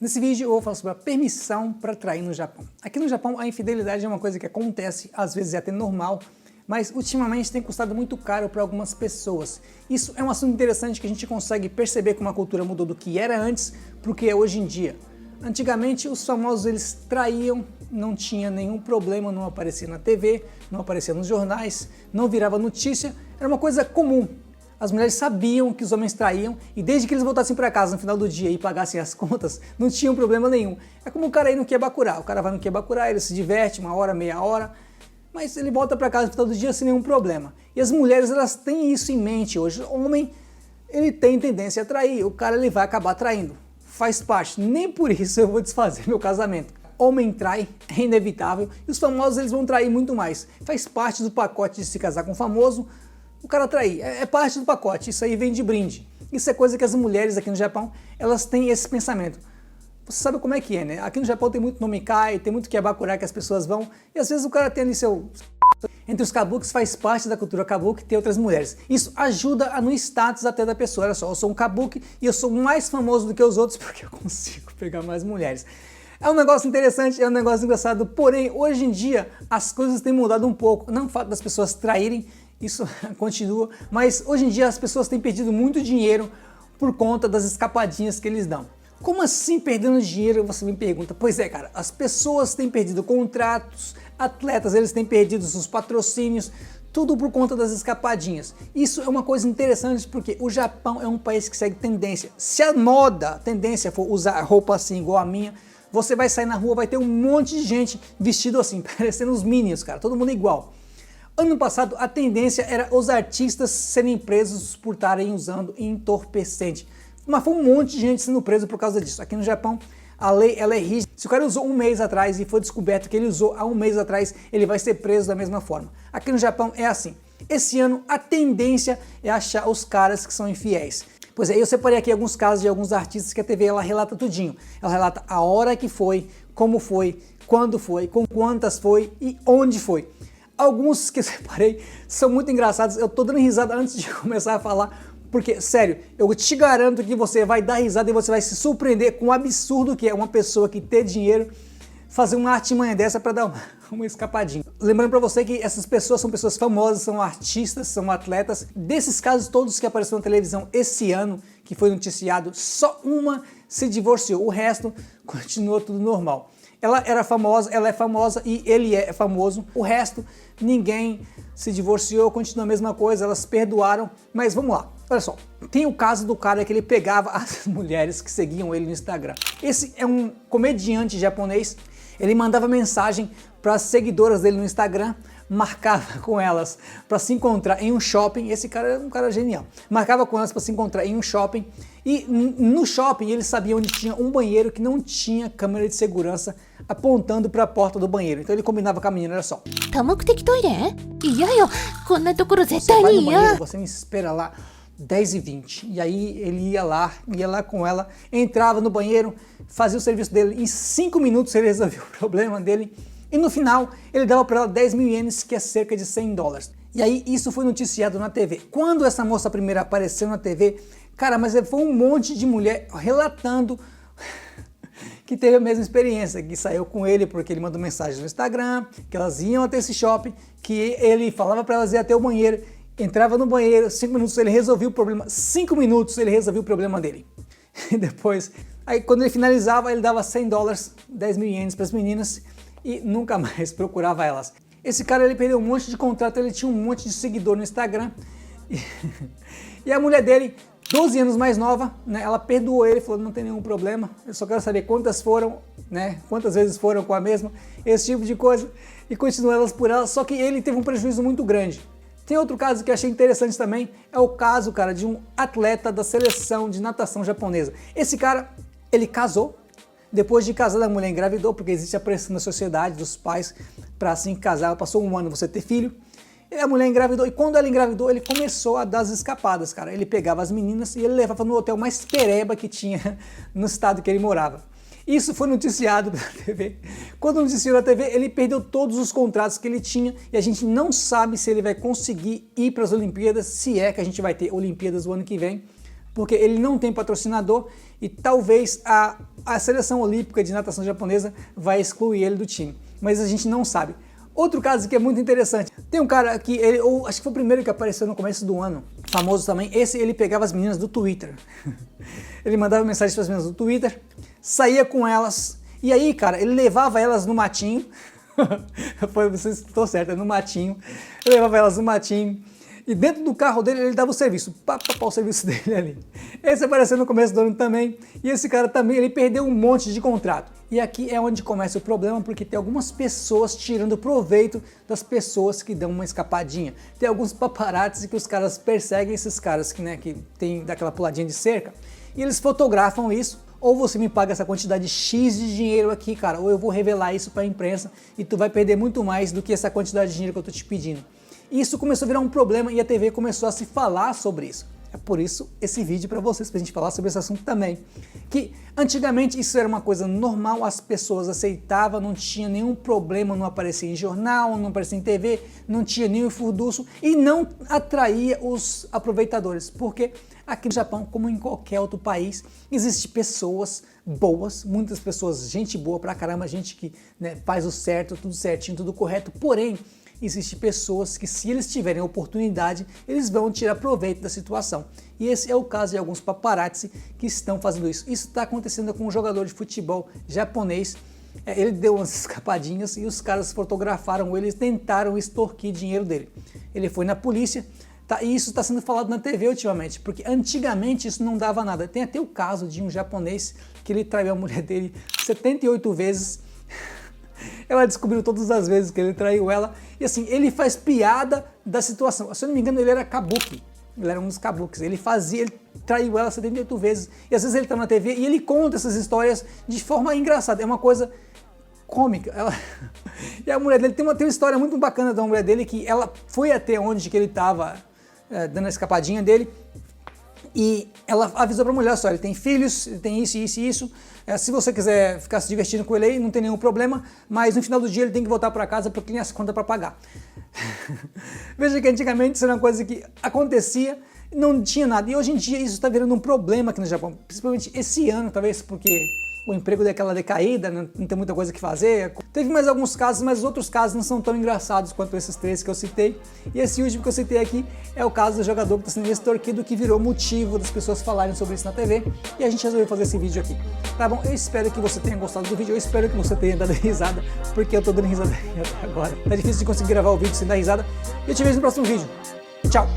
Nesse vídeo eu vou falar sobre a permissão para trair no Japão. Aqui no Japão a infidelidade é uma coisa que acontece, às vezes é até normal, mas ultimamente tem custado muito caro para algumas pessoas. Isso é um assunto interessante que a gente consegue perceber como a cultura mudou do que era antes para o que é hoje em dia. Antigamente os famosos eles traíam, não tinha nenhum problema, não aparecia na TV, não aparecia nos jornais, não virava notícia, era uma coisa comum. As mulheres sabiam que os homens traíam e desde que eles voltassem para casa no final do dia e pagassem as contas, não tinham problema nenhum. É como o cara ir no Quebacurá, o cara vai no Quebacurá, ele se diverte uma hora, meia hora, mas ele volta para casa no final do dia sem nenhum problema. E as mulheres elas têm isso em mente hoje. O homem ele tem tendência a trair, o cara ele vai acabar traindo. Faz parte, nem por isso eu vou desfazer meu casamento. Homem trai, é inevitável, e os famosos eles vão trair muito mais. Faz parte do pacote de se casar com um famoso, o cara trair, é parte do pacote, isso aí vem de brinde. Isso é coisa que as mulheres aqui no Japão, elas têm esse pensamento. Você sabe como é que é, né? Aqui no Japão tem muito nomikai, tem muito Quebacurá que as pessoas vão, e às vezes o cara tem ali seu... Entre os kabukis faz parte da cultura kabuki ter outras mulheres. Isso ajuda no status até da pessoa. Olha só, eu sou um kabuki e eu sou mais famoso do que os outros porque eu consigo pegar mais mulheres. É um negócio interessante, é um negócio engraçado, porém hoje em dia as coisas têm mudado um pouco. Não o fato das pessoas traírem, isso continua, mas hoje em dia as pessoas têm perdido muito dinheiro por conta das escapadinhas que eles dão. Como assim perdendo dinheiro? Você me pergunta. Pois é, cara, as pessoas têm perdido contratos, atletas eles têm perdido seus patrocínios, tudo por conta das escapadinhas. Isso é uma coisa interessante porque o Japão é um país que segue tendência. Se a tendência for usar roupa assim igual a minha, você vai sair na rua, vai ter um monte de gente vestido assim, parecendo os Minions, cara, todo mundo igual. Ano passado a tendência era os artistas serem presos por estarem usando entorpecente. Mas foi um monte de gente sendo preso por causa disso. Aqui no Japão a lei ela é rígida. Se o cara usou um mês atrás e foi descoberto que ele usou há um mês atrás, ele vai ser preso da mesma forma. Aqui no Japão é assim. Esse ano a tendência é achar os caras que são infiéis. Pois é, eu separei aqui alguns casos de alguns artistas que a TV ela relata tudinho. Ela relata a hora que foi, como foi, quando foi, com quantas foi e onde foi. Alguns que eu separei são muito engraçados, eu tô dando risada antes de começar a falar, porque, sério, eu te garanto que você vai dar risada e você vai se surpreender com o absurdo que é uma pessoa que ter dinheiro fazer uma artimanha dessa para dar uma escapadinha. Lembrando para você que essas pessoas são pessoas famosas, são artistas, são atletas. Desses casos todos que apareceram na televisão esse ano, que foi noticiado, só uma se divorciou, o resto continuou tudo normal. Ela era famosa, ela é famosa e ele é famoso. O resto, ninguém se divorciou, continua a mesma coisa, elas perdoaram. Mas vamos lá, olha só. Tem o caso do cara que ele pegava as mulheres que seguiam ele no Instagram. Esse é um comediante japonês. Ele mandava mensagem para as seguidoras dele no Instagram, marcava com elas para se encontrar em um shopping. Esse cara é um cara genial. Marcava com elas para se encontrar em um shopping e no shopping ele sabia onde tinha um banheiro que não tinha câmera de segurança apontando para a porta do banheiro. Então ele combinava com a menina, olha só. Você vai no banheiro, você me espera lá 10h20. E aí ele ia lá com ela, entrava no banheiro, fazia o serviço dele em 5 minutos, ele resolveu o problema dele. E no final, ele dava para ela 10 mil ienes, que é cerca de $100. E aí, isso foi noticiado na TV. Quando essa moça primeira apareceu na TV, cara, mas foi um monte de mulher relatando que teve a mesma experiência, que saiu com ele porque ele mandou mensagem no Instagram, que elas iam até esse shopping, que ele falava para elas ir até o banheiro, entrava no banheiro, 5 minutos ele resolvia o problema, 5 minutos ele resolvia o problema dele. E depois, aí quando ele finalizava, ele dava $100, 10 mil ienes para as meninas, e nunca mais procurava elas. Esse cara ele perdeu um monte de contrato, ele tinha um monte de seguidor no Instagram e a mulher dele, 12 anos mais nova, né, ela perdoou ele, falou não tem nenhum problema, eu só quero saber quantas foram, né, quantas vezes foram com a mesma, esse tipo de coisa, e continuou elas por ela, só que ele teve um prejuízo muito grande. Tem outro caso que eu achei interessante também, é o caso, cara, de um atleta da seleção de natação japonesa. Esse cara, ele casou. Depois de casar, a mulher engravidou, porque existe a pressão da sociedade, dos pais, para assim casar, passou um ano você ter filho. E a mulher engravidou, e quando ela engravidou, ele começou a dar as escapadas, cara. Ele pegava as meninas e ele levava no hotel mais pereba que tinha no estado que ele morava. Isso foi noticiado pela TV. Quando noticiou na TV, ele perdeu todos os contratos que ele tinha e a gente não sabe se ele vai conseguir ir para as Olimpíadas, se é que a gente vai ter Olimpíadas o ano que vem, porque ele não tem patrocinador e talvez a seleção olímpica de natação japonesa vai excluir ele do time, mas a gente não sabe. Outro caso que é muito interessante, tem um cara que acho que foi o primeiro que apareceu no começo do ano, famoso também, ele pegava as meninas do Twitter, ele mandava mensagem para as meninas do Twitter, saía com elas, e aí, cara, ele levava elas no matinho, você estou certo, no matinho, ele levava elas no matinho, e dentro do carro dele ele dava o serviço, o serviço dele ali. Esse apareceu no começo do ano também, e esse cara também, ele perdeu um monte de contrato. E aqui é onde começa o problema, porque tem algumas pessoas tirando proveito das pessoas que dão uma escapadinha. Tem alguns paparazzi que os caras perseguem esses caras que tem daquela puladinha de cerca, e eles fotografam isso. Ou você me paga essa quantidade X de dinheiro aqui, cara, ou eu vou revelar isso para a imprensa e tu vai perder muito mais do que essa quantidade de dinheiro que eu tô te pedindo. Isso começou a virar um problema e a TV começou a se falar sobre isso. É por isso esse vídeo para vocês, pra gente falar sobre esse assunto também. Que antigamente isso era uma coisa normal, as pessoas aceitavam, não tinha nenhum problema, não aparecia em jornal, não aparecia em TV, não tinha nenhum furdunço e não atraía os aproveitadores. Porque aqui no Japão, como em qualquer outro país, existem pessoas boas, muitas pessoas, gente boa pra caramba, gente que faz o certo, tudo certinho, tudo correto, porém, existem pessoas que, se eles tiverem oportunidade, eles vão tirar proveito da situação. E esse é o caso de alguns paparazzi que estão fazendo isso. Isso está acontecendo com um jogador de futebol japonês. Ele deu umas escapadinhas e os caras fotografaram ele e tentaram extorquir dinheiro dele. Ele foi na polícia, e isso está sendo falado na TV ultimamente, porque antigamente isso não dava nada. Tem até o caso de um japonês que ele traiu a mulher dele 78 vezes. Ela descobriu todas as vezes que ele traiu ela, e assim, ele faz piada da situação. Se eu não me engano, ele era kabuki, ele era um dos kabukis, ele traiu ela 78 vezes, e às vezes ele tá na TV e ele conta essas histórias de forma engraçada, é uma coisa cômica. E a mulher dele tem uma história muito bacana da mulher dele, que ela foi até onde que ele tava dando a escapadinha dele, e ela avisou pra mulher, só, ele tem filhos, ele tem isso, isso e isso, se você quiser ficar se divertindo com ele aí, não tem nenhum problema, mas no final do dia ele tem que voltar para casa porque tem as contas para pagar. Veja que antigamente isso era uma coisa que acontecia, não tinha nada, e hoje em dia isso está virando um problema aqui no Japão, principalmente esse ano, talvez porque o emprego daquela decaída, não tem muita coisa que fazer. Teve mais alguns casos, mas os outros casos não são tão engraçados quanto esses três que eu citei. E esse último que eu citei aqui é o caso do jogador que está sendo extorquido, que virou motivo das pessoas falarem sobre isso na TV. E a gente resolveu fazer esse vídeo aqui. Tá bom? Eu espero que você tenha gostado do vídeo, eu espero que você tenha dado risada, porque eu tô dando risada até agora. Tá difícil de conseguir gravar o vídeo sem dar risada. E eu te vejo no próximo vídeo. Tchau!